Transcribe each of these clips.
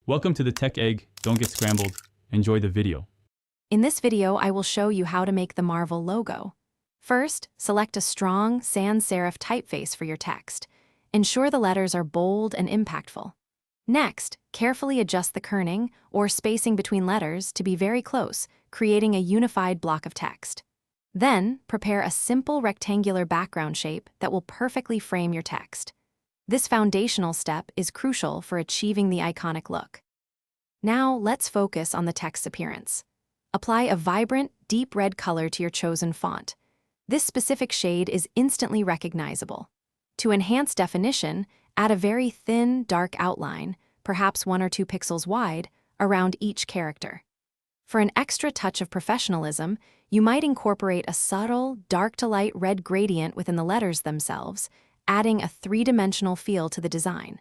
Welcome to the Tech Egg. Don't get scrambled. Enjoy the video. In this video, I will show you how to make the Marvel logo. First, select a strong sans serif typeface for your text. Ensure the letters are bold and impactful. Next, carefully adjust the kerning or spacing between letters to be very close, creating a unified block of text. Then, prepare a simple rectangular background shape that will perfectly frame your text. This foundational step is crucial for achieving the iconic look. Now, let's focus on the text's appearance. Apply a vibrant, deep red color to your chosen font. This specific shade is instantly recognizable. To enhance definition, add a very thin, dark outline, perhaps 1 or 2 pixels wide, around each character. For an extra touch of professionalism, you might incorporate a subtle, dark-to-light red gradient within the letters themselves, adding a 3-dimensional feel to the design.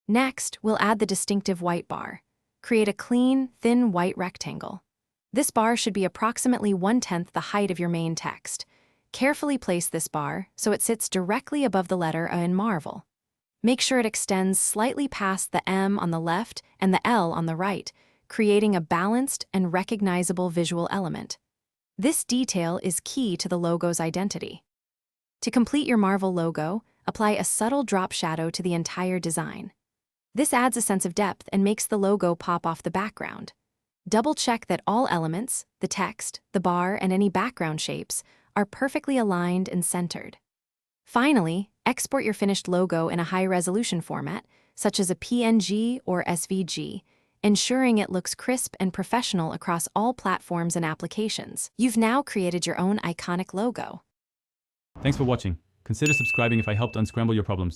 Next, we'll add the distinctive white bar. Create a clean, thin white rectangle. This bar should be approximately 1/10 the height of your main text. Carefully place this bar so it sits directly above the letter in Marvel. Make sure it extends slightly past the M on the left and the L on the right, creating a balanced and recognizable visual element. This detail is key to the logo's identity. To complete your Marvel logo, apply a subtle drop shadow to the entire design. This adds a sense of depth and makes the logo pop off the background. Double-check that all elements, the text, the bar, and any background shapes, are perfectly aligned and centered. Finally, export your finished logo in a high-resolution format, such as a PNG or SVG, ensuring it looks crisp and professional across all platforms and applications. You've now created your own iconic logo. Thanks for watching. Consider subscribing if I helped unscramble your problems.